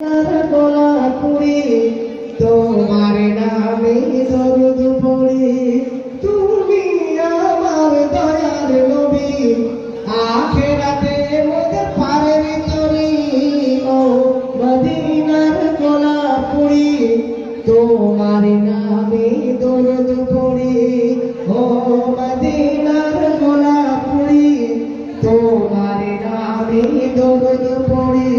গোলাপুরি তোমার নামে দরুদ পড়ি, তুমি আমার দয়ার নবী, আখিরাতে মোদের পারের তরি। ও মদিনার গোলাপুরি তোমার নামে দরুদ পড়ি, ও মদিনার গোলাপুরি তোমার নামে দরুদ পড়ি।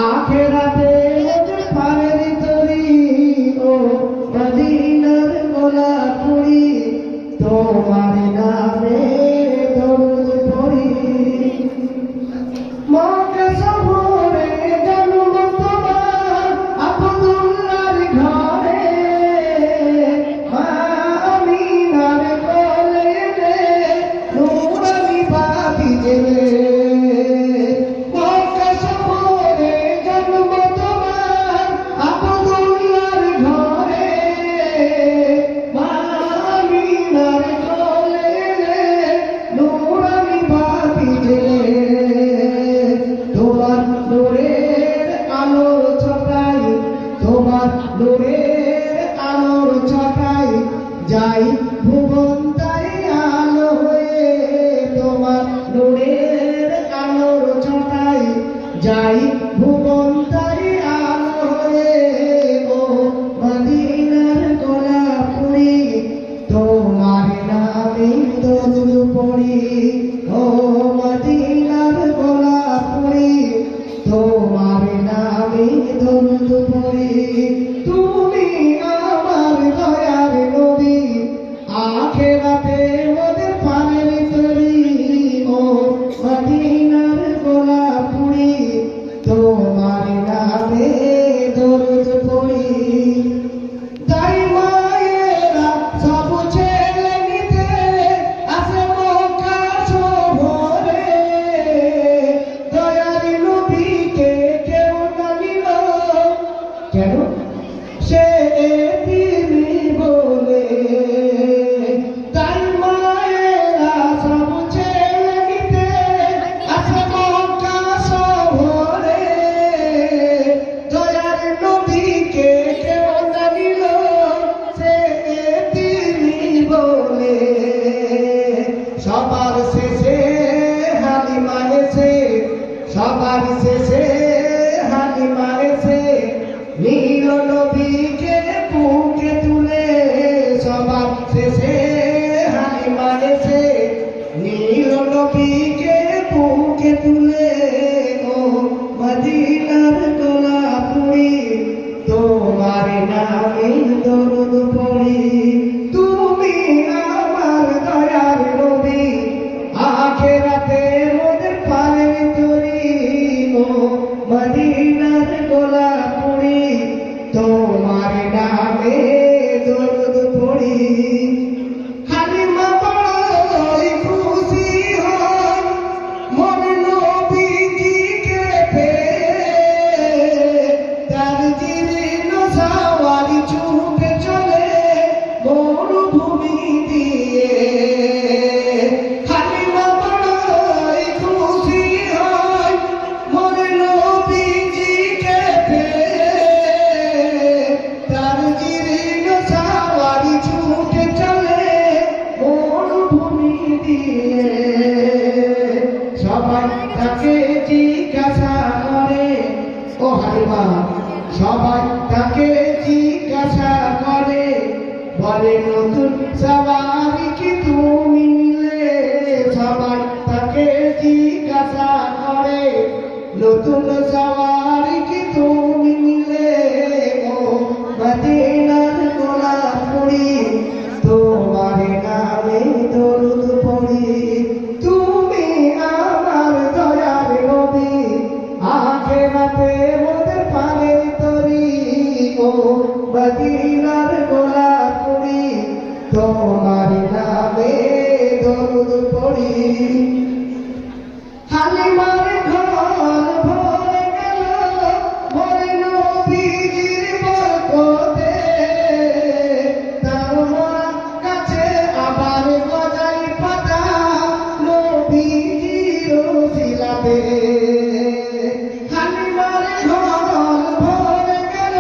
আখিরাতে পারের তরি, ও মদিনার গোলাপুরি তোমার নামে দরুদ পড়ি। মক্কা শহরে জন্ম তোমার আব্দুল্লাহর ঘরে, মা আমিনার কোলে নূরানি বাতি জ্বেলে। নূরের আলোর ছটাই যাই ভুবন তাই আলো হয়ে, তোমার নূরের আলোর ছটাই যাই ভুবন তাই আলো হয়ে। ও মদিনার গোলাপুরি তোমার নামে দরুদ পড়ি, ও মদিনার গোলাপুরি তোমার নামে দরুদ পড়ি। তুমি আমার দয়ার নবী, আখিরাতে মোদের পারের তরি। ও মদিনার গোলাপুরি তোমার নামে দরুদ পড়ি। তাই মায়েরা সব ছেড়ে নিতে আসে মক্কা শহরে, দয়ার নবীকে কেউ না নিল কেন, সে তিনি বলে। তাই মায়েরা সব ছেড়ে নিতে আসে মক্কা শহরে, দয়ার নবীকে কেউ না নিল, সে তিনি বলে। সবার শেষে হালিমা এসে, সবার শেষে হালিমা এসে নীল নবীকে বুকে তুলে। সবার শেষে হালিমা এসে নীল নবীকে বুকে তুলে। ও মদিনার গোলাপুরি তোমার নামে দরুদ পড়ি। তুমি আমার দয়ার নবী, আখিরাতে মোদের পারের তরি। ও মদিনার গোলাপুরি তোমার নামে দরুদ পড়ি। হালিমা বড়ই খুশি হয় মোর নবীজিকে পেয়ে, তার জীর্ণ সাওয়ারি ছুটে চলে মরুভূমি দিয়ে। হালিমা বড়ই খুশি হয় মোর নবীজিকে পেয়ে, তার জীর্ণ সাওয়ারি ছুটে চলে মরুভূমি দিয়ে। সবাই তাকে জিজ্ঞাসা করে, ও হালিমা সবাই তাকে জিজ্ঞাসা করে, বলে নতুন সওয়ারি কি তুমি নিলে। সবাই তাকে জিজ্ঞাসা করে, নতুন সওয়ারি কি তুমি নিলে। ও মদিনার গোলাপুরি তোমার নামে দরুদ পড়ি। তুমি আমার দয়ার নবী, আখিরাতে মোদের পারের তরি। ও মদিনার গোলাপুরি তোমার নামে দরুদ পড়ি। হালিমার ঘর ভরে গেল মোর নবীজির বরকতে, তার মরা কাছে আবার গজাই পাতা নবীজির রসিলাতে হালিমার ঘর ভরে গেল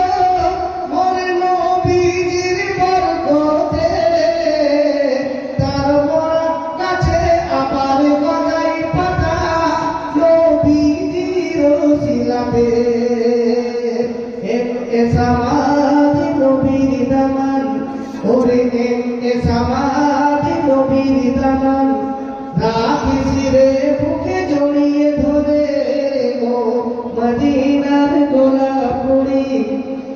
মোর নবীজির বরকতে তার মোরা কাছে আবার গজাই পাতা নবীজির রসিলাতে এ সমাধি নবীর দামান ওরে এ সমাধি নবীর দামান রাখিস রে বুকে জড়িয়ে ধরে ও মদিনার গোলাপ পড়ি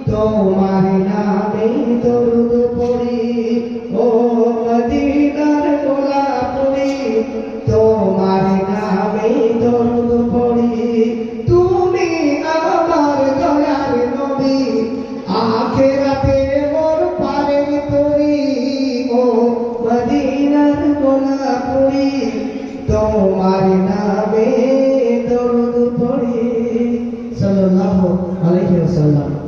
তোমার নামে দরুদ পড়ি ও মদিনার গোলাপ পড়ি তোমার নামে দরুদ পড়ি তুমি আমার দয়ার নবী আখেরাতে মোর পারের তরি ও মদিনার গোলাপ পড়ি তোমার নামে দরুদ পড়ি সাল্লাল্লাহু আলাইহি ওয়াসাল্লাম।